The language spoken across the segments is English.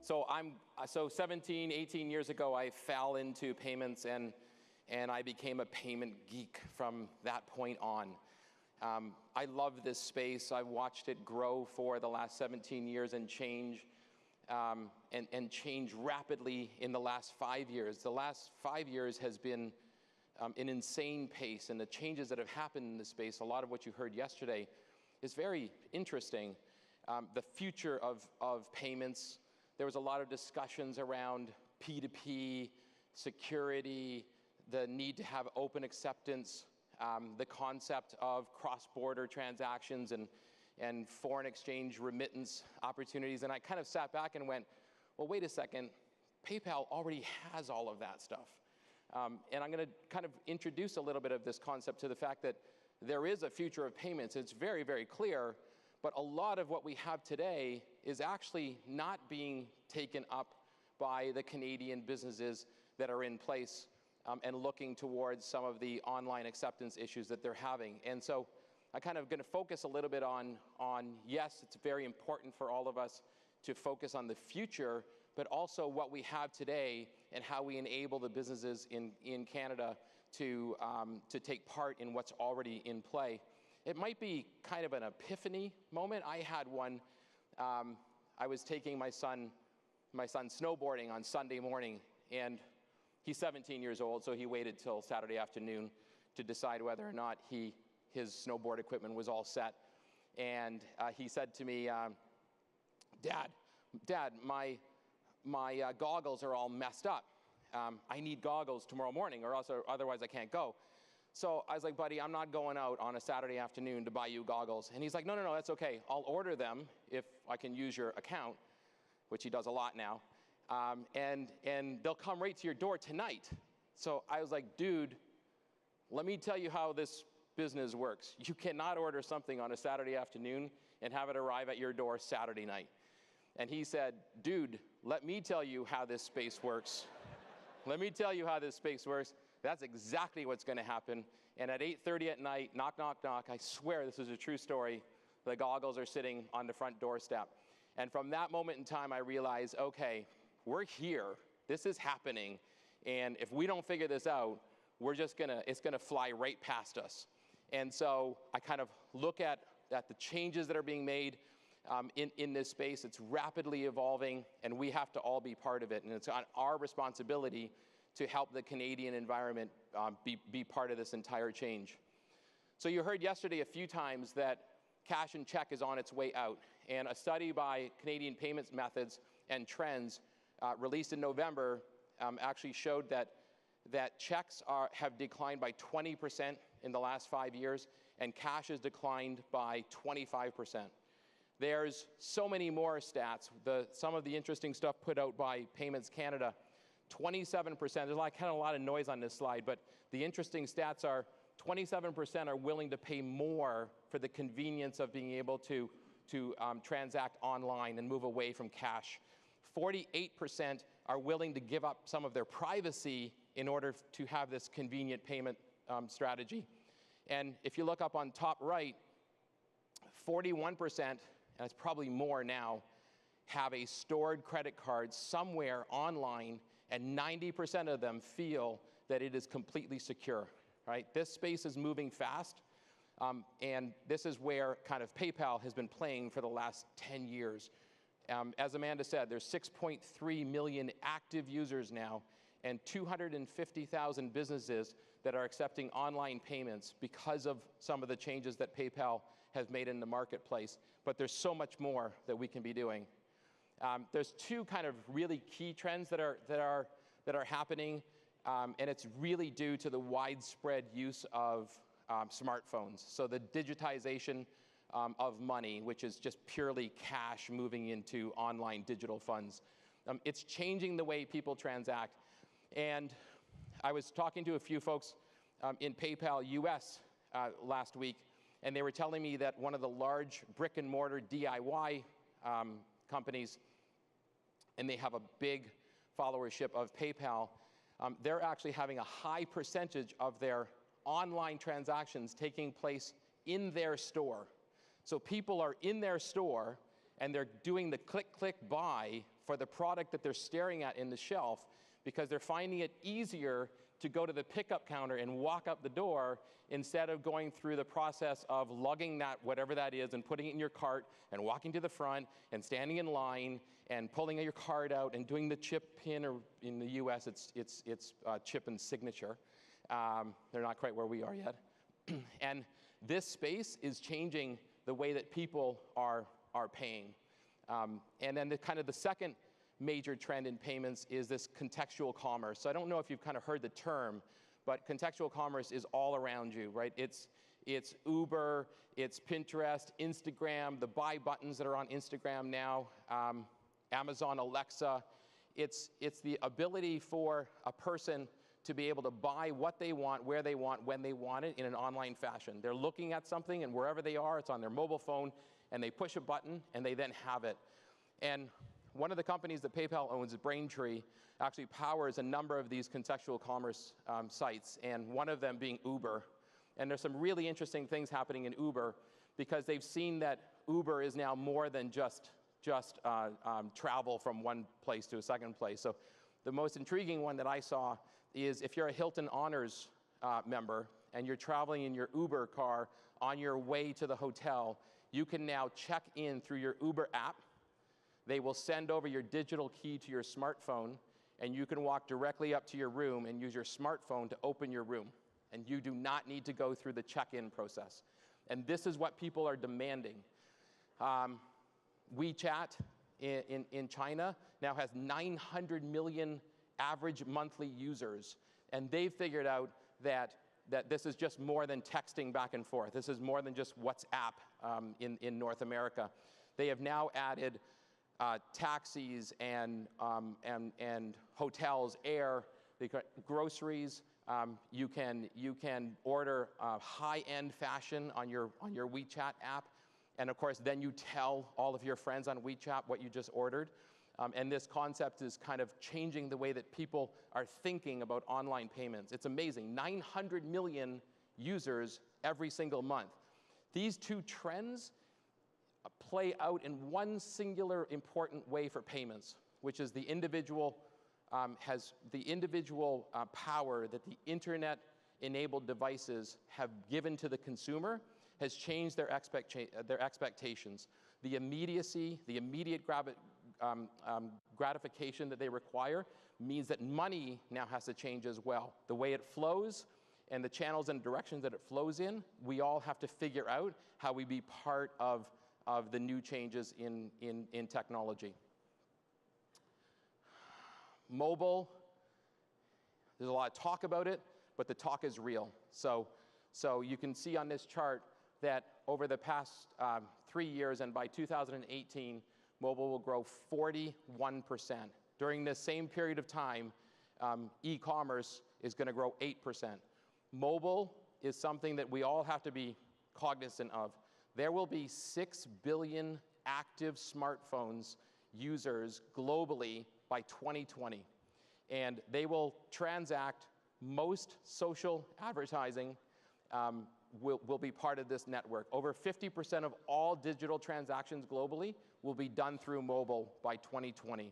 So 17, 18 years ago, I fell into payments and I became a payment geek from that point on. I love this space. I've watched it grow for the last 17 years and change, and change rapidly in the last 5 years. The last 5 years has been an insane pace, and the changes that have happened in this space, a lot of what you heard yesterday, is very interesting. The future of payments. There was a lot of discussions around P2P, security, the need to have open acceptance, the concept of cross-border transactions and foreign exchange remittance opportunities. And I kind of sat back and went, well, wait a second, PayPal already has all of that stuff. And I'm going to kind of introduce a little bit of this concept to the fact that there is a future of payments. It's very, very clear. But a lot of what we have today is actually not being taken up by the Canadian businesses that are in place and looking towards some of the online acceptance issues that they're having. And so I kind of going to focus a little bit on yes, it's very important for all of us to focus on the future, but also what we have today and how we enable the businesses in Canada to take part in what's already in play. It might be kind of an epiphany moment. I had one. I was taking my son snowboarding on Sunday morning, and he's 17 years old, so he waited till Saturday afternoon to decide whether or not his snowboard equipment was all set. And he said to me, Dad, my goggles are all messed up. I need goggles tomorrow morning, or else otherwise I can't go. So I was like, buddy, I'm not going out on a Saturday afternoon to buy you goggles. And he's like, no, that's okay. I'll order them if I can use your account, which he does a lot now. And they'll come right to your door tonight. So I was like, dude, let me tell you how this business works. You cannot order something on a Saturday afternoon and have it arrive at your door Saturday night. And he said, dude, let me tell you how this space works. Let me tell you how this space works. That's exactly what's going to happen. And at 8:30 at night, knock, knock, knock, I swear this is a true story, the goggles are sitting on the front doorstep. And from that moment in time, I realized, okay, we're here. This is happening. And if we don't figure this out, it's going to fly right past us. And so I kind of look at the changes that are being made in this space. It's rapidly evolving, and we have to all be part of it. And it's on our responsibility to help the Canadian environment be part of this entire change. So you heard yesterday a few times that cash and check is on its way out. And a study by Canadian Payments Methods and Trends released in November actually showed that checks have declined by 20% in the last 5 years, and cash has declined by 25%. There's so many more stats. Some of the interesting stuff put out by Payments Canada, 27%, there's kind of a lot of noise on this slide, but the interesting stats are 27% are willing to pay more for the convenience of being able to transact online and move away from cash. 48% are willing to give up some of their privacy in order to have this convenient payment strategy. And if you look up on top right, 41%, and it's probably more now, have a stored credit card somewhere online, and 90% of them feel that it is completely secure, right? This space is moving fast, and this is where kind of PayPal has been playing for the last 10 years. As Amanda said, there's 6.3 million active users now, and 250,000 businesses that are accepting online payments because of some of the changes that PayPal has made in the marketplace. But there's so much more that we can be doing. There's two kind of really key trends that are happening, and it's really due to the widespread use of smartphones. So the digitization of money, which is just purely cash moving into online digital funds. It's changing the way people transact. And I was talking to a few folks in PayPal US last week, and they were telling me that one of the large brick and mortar DIY companies, and they have a big followership of PayPal, they're actually having a high percentage of their online transactions taking place in their store. So people are in their store, and they're doing the click, click, buy for the product that they're staring at in the shelf, because they're finding it easier to go to the pickup counter and walk up the door instead of going through the process of lugging that, whatever that is, and putting it in your cart and walking to the front and standing in line and pulling your card out and doing the chip pin, or in the US it's chip and signature. They're not quite where we are yet. And this space is changing the way that people are paying. And then the second major trend in payments is this contextual commerce. So I don't know if you've kind of heard the term, but contextual commerce is all around you, right? It's Uber, it's Pinterest, Instagram, the buy buttons that are on Instagram now, Amazon Alexa. It's the ability for a person to be able to buy what they want, where they want, when they want it in an online fashion. They're looking at something, and wherever they are, it's on their mobile phone, and they push a button, and they then have it. And one of the companies that PayPal owns, Braintree, actually powers a number of these contextual commerce sites, and one of them being Uber. And there's some really interesting things happening in Uber, because they've seen that Uber is now more than just travel from one place to a second place. So the most intriguing one that I saw is if you're a Hilton Honors member and you're traveling in your Uber car on your way to the hotel, you can now check in through your Uber app. They will send over your digital key to your smartphone, and you can walk directly up to your room and use your smartphone to open your room. And you do not need to go through the check-in process. And this is what people are demanding. WeChat in China now has 900 million average monthly users, and they've figured out that this is just more than texting back and forth. This is more than just WhatsApp in North America. They have now added taxis and hotels, air, groceries. You can order high-end fashion on your WeChat app, and of course, then you tell all of your friends on WeChat what you just ordered. And this concept is kind of changing the way that people are thinking about online payments. It's amazing, 900 million users every single month. These two trends play out in one singular important way for payments, which is the individual power that the internet-enabled devices have given to the consumer has changed their expectations. The immediacy, the immediate gratification that they require means that money now has to change as well. The way it flows and the channels and directions that it flows in, we all have to figure out how we be part of the new changes in technology. Mobile, there's a lot of talk about it, but the talk is real. So you can see on this chart that over the past 3 years, and by 2018, mobile will grow 41%. During this same period of time, e-commerce is going to grow 8%. Mobile is something that we all have to be cognizant of. There will be 6 billion active smartphones users globally by 2020. And they will transact most social advertising will be part of this network. Over 50% of all digital transactions globally will be done through mobile by 2020.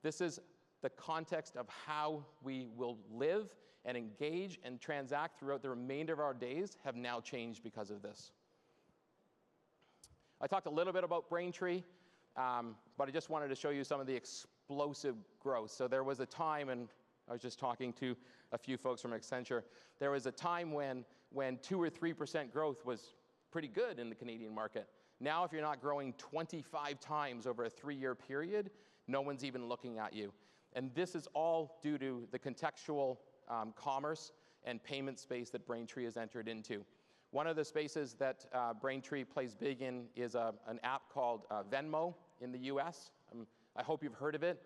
This is the context of how we will live and engage and transact throughout the remainder of our days have now changed because of this. I talked a little bit about Braintree, but I just wanted to show you some of the explosive growth. So there was a time, and I was just talking to a few folks from Accenture, there was a time when 2 or 3% growth was pretty good in the Canadian market. Now, if you're not growing 25 times over a 3-year period, no one's even looking at you. And this is all due to the contextual commerce and payment space that Braintree has entered into. One of the spaces that Braintree plays big in is an app called Venmo in the US. I hope you've heard of it.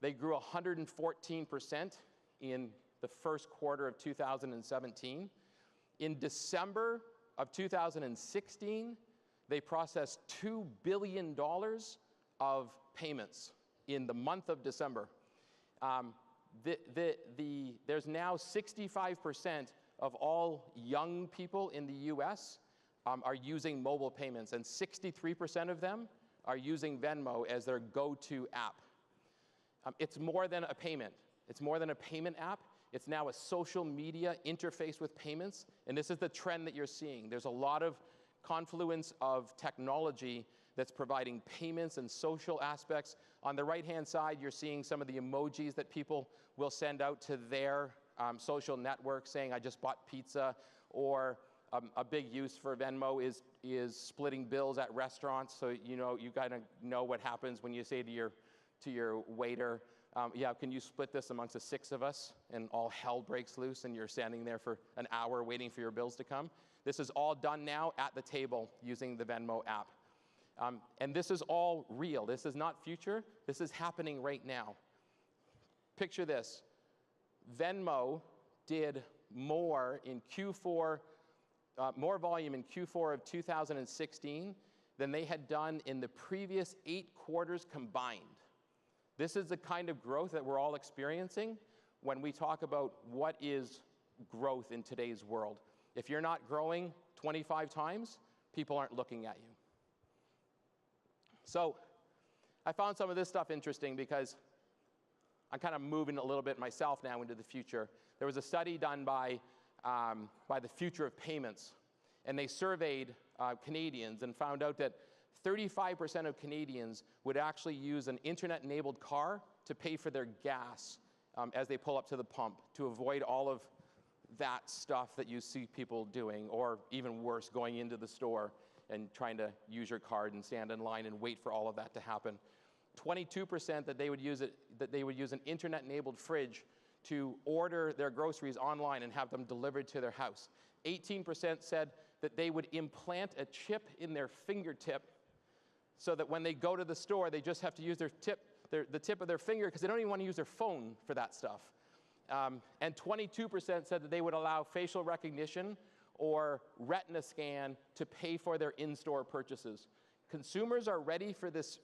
They grew 114% in the first quarter of 2017. In December of 2016, they processed $2 billion of payments in the month of December. There's now 65% of all young people in the US are using mobile payments, and 63% of them are using Venmo as their go-to app. It's more than a payment. It's more than a payment app. It's now a social media interface with payments, and this is the trend that you're seeing. There's a lot of confluence of technology that's providing payments and social aspects. On the right-hand side, you're seeing some of the emojis that people will send out to their social network saying, I just bought pizza, or a big use for Venmo is splitting bills at restaurants. So you gotta know what happens when you say to your waiter, yeah, can you split this amongst the 6 of us? And all hell breaks loose and you're standing there for an hour waiting for your bills to come. This is all done now at the table using the Venmo app. And this is all real. This is not future. This is happening right now. Picture this. Venmo did more in Q4, more volume in Q4 of 2016 than they had done in the previous 8 quarters combined. This is the kind of growth that we're all experiencing when we talk about what is growth in today's world. If you're not growing 25 times, people aren't looking at you. So I found some of this stuff interesting because I'm kind of moving a little bit myself now into the future. There was a study done by the Future of Payments, and they surveyed Canadians and found out that 35% of Canadians would actually use an internet-enabled car to pay for their gas as they pull up to the pump, to avoid all of that stuff that you see people doing, or even worse, going into the store and trying to use your card and stand in line and wait for all of that to happen. 22% that they would use an internet-enabled fridge to order their groceries online and have them delivered to their house. 18% said that they would implant a chip in their fingertip so that when they go to the store, they just have to use the tip of their finger, because they don't even want to use their phone for that stuff. And 22% said that they would allow facial recognition or retina scan to pay for their in-store purchases. Consumers are ready for this,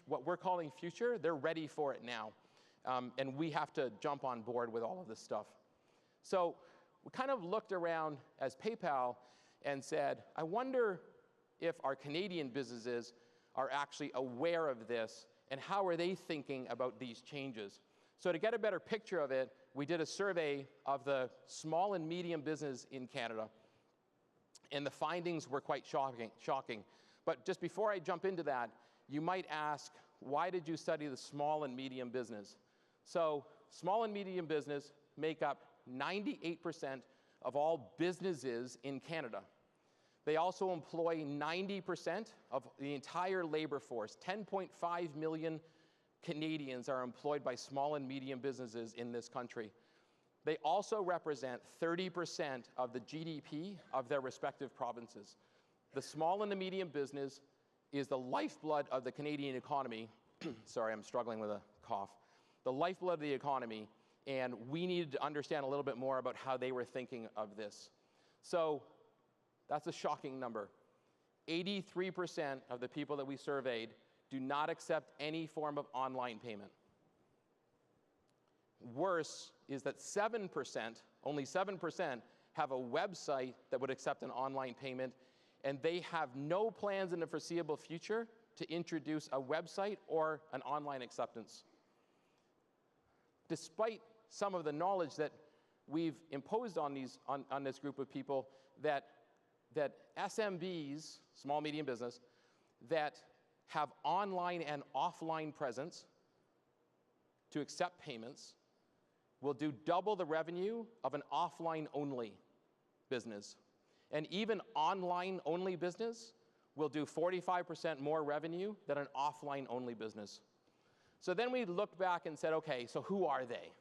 what we're calling future. They're ready for it now. And we have to jump on board with all of this stuff. So we kind of looked around as PayPal and said, I wonder if our Canadian businesses are actually aware of this, and how are they thinking about these changes? So to get a better picture of it, we did a survey of the small and medium business in Canada, and the findings were quite shocking. But just before I jump into that, you might ask, why did you study the small and medium business? So small and medium business make up 98% of all businesses in Canada. They also employ 90% of the entire labor force. 10.5 million Canadians are employed by small and medium businesses in this country. They also represent 30% of the GDP of their respective provinces. The small and the medium business is the lifeblood of the Canadian economy. Sorry, I'm struggling with a cough. The lifeblood of the economy, and we needed to understand a little bit more about how they were thinking of this. So that's a shocking number. 83% of the people that we surveyed do not accept any form of online payment. Worse is that 7%, only 7%, have a website that would accept an online payment, and they have no plans in the foreseeable future to introduce a website or an online acceptance. Despite some of the knowledge that we've imposed on this group of people, that SMBs, small medium business, that have online and offline presence to accept payments will do double the revenue of an offline-only business. And even online-only business will do 45% more revenue than an offline-only business. So then we looked back and said, okay, so who are they?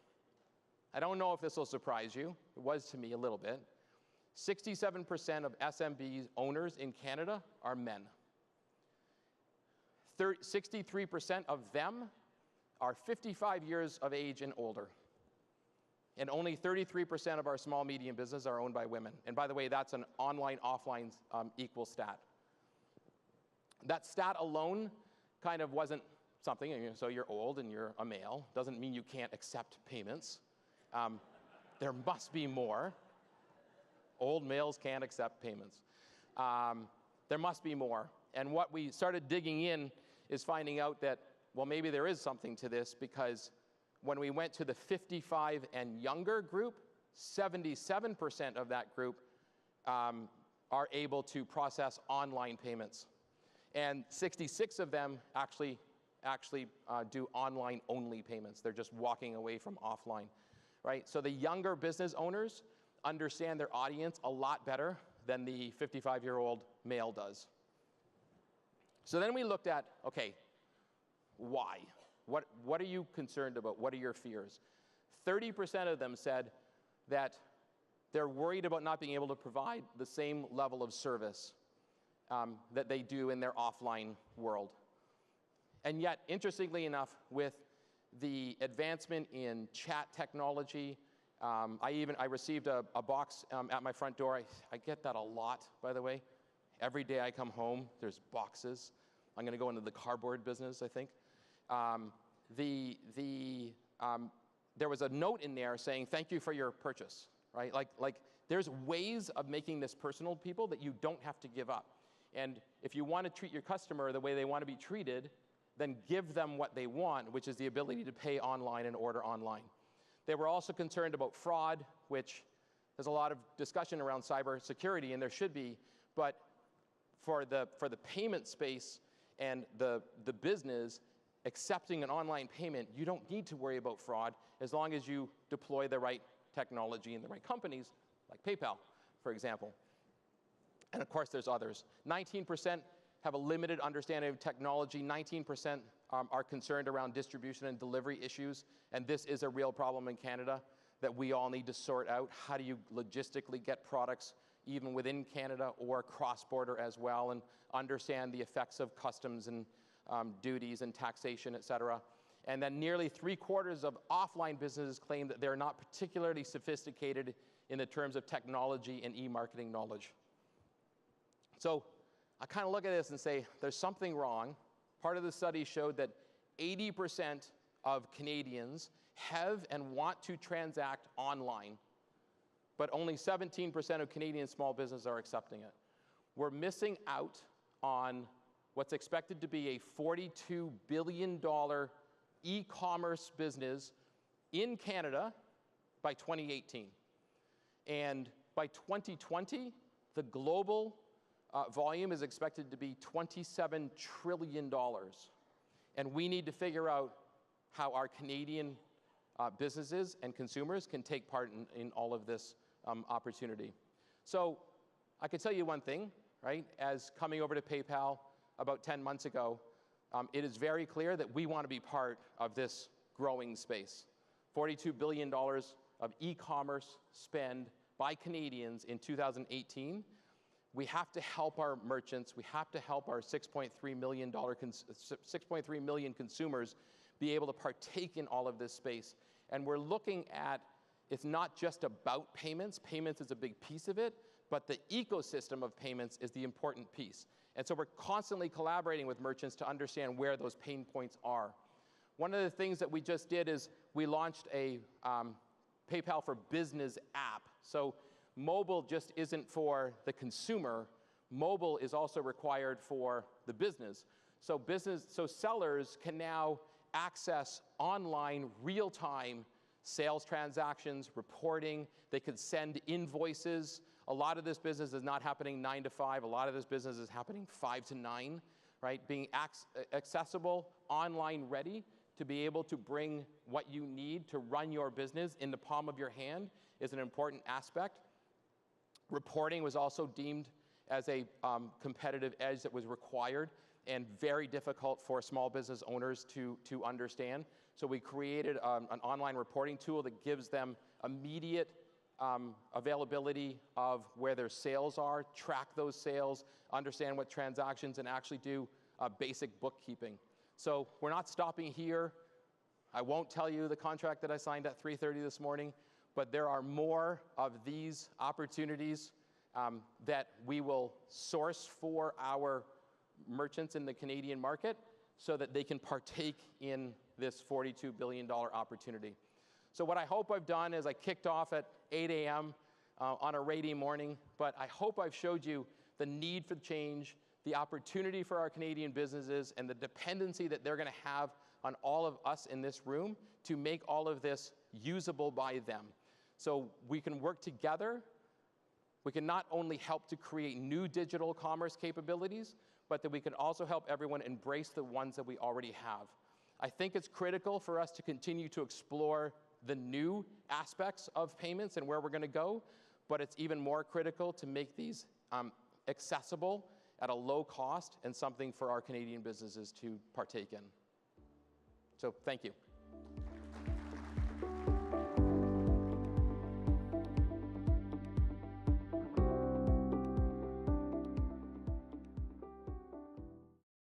I don't know if this will surprise you. It was to me a little bit. 67% of SMB owners in Canada are men. 63% of them are 55 years of age and older. And only 33% of our small medium business are owned by women. And by the way, that's an online-offline equal stat. That stat alone kind of wasn't something, so you're old and you're a male, doesn't mean you can't accept payments. There must be more. Old males can't accept payments. There must be more. And what we started digging in is finding out that, well, maybe there is something to this, because When we went to the 55 and younger group, 77% of that group are able to process online payments. And 66 of them actually do online-only payments. They're just walking away from offline, right? So the younger business owners understand their audience a lot better than the 55-year-old male does. So then we looked at, okay, why? What are you concerned about? What are your fears? 30% of them said that they're worried about not being able to provide the same level of service that they do in their offline world. And yet, interestingly enough, with the advancement in chat technology, I received a box at my front door. I get that a lot, by the way. Every day I come home, there's boxes. I'm going to go into the cardboard business, I think. There was a note in there saying, thank you for your purchase, right? Like there's ways of making this personal to people that you don't have to give up. And if you want to treat your customer the way they want to be treated, then give them what they want, which is the ability to pay online and order online. They were also concerned about fraud, which there's a lot of discussion around cybersecurity, and there should be, but for the payment space and the business, accepting an online payment, you don't need to worry about fraud as long as you deploy the right technology in the right companies, like PayPal, for example. And of course, there's others. 19% have a limited understanding of technology. 19% are concerned around distribution and delivery issues. And this is a real problem in Canada that we all need to sort out. How do you logistically get products even within Canada or cross-border as well, and understand the effects of customs and duties and taxation, et cetera. And then nearly 3/4 of offline businesses claim that they're not particularly sophisticated in the terms of technology and e-marketing knowledge. So I kind of look at this and say, there's something wrong. Part of the study showed that 80% of Canadians have and want to transact online, but only 17% of Canadian small businesses are accepting it. We're missing out on what's expected to be a $42 billion e-commerce business in Canada by 2018. And by 2020, the global volume is expected to be $27 trillion. And we need to figure out how our Canadian businesses and consumers can take part in all of this opportunity. So I can tell you one thing, right? As coming over to PayPal about 10 months ago, it is very clear that we want to be part of this growing space. $42 billion of e-commerce spend by Canadians in 2018. We have to help our merchants. We have to help our 6.3 million consumers be able to partake in all of this space. And we're looking at, it's not just about payments. Payments is a big piece of it, but the ecosystem of payments is the important piece. And so we're constantly collaborating with merchants to understand where those pain points are. One of the things that we just did is we launched a PayPal for Business app. So mobile just isn't for the consumer. Mobile is also required for the business. So sellers can now access online, real-time sales transactions, reporting. They could send invoices. A lot of this business is not happening 9 to 5. A lot of this business is happening 5 to 9, right? Being accessible, online ready to be able to bring what you need to run your business in the palm of your hand is an important aspect. Reporting was also deemed as a competitive edge that was required and very difficult for small business owners to understand. So we created an online reporting tool that gives them immediate availability of where their sales are, track those sales, understand what transactions, and actually do basic bookkeeping. So we're not stopping here. I won't tell you the contract that I signed at 3:30 this morning, but there are more of these opportunities that we will source for our merchants in the Canadian market so that they can partake in this $42 billion opportunity. So what I hope I've done is I kicked off at 8 a.m. On a rainy morning, but I hope I've showed you the need for change, the opportunity for our Canadian businesses, and the dependency that they're going to have on all of us in this room to make all of this usable by them. So we can work together. We can not only help to create new digital commerce capabilities, but that we can also help everyone embrace the ones that we already have. I think it's critical for us to continue to explore the new aspects of payments and where we're going to go, but it's even more critical to make these accessible at a low cost and something for our Canadian businesses to partake in. So thank you.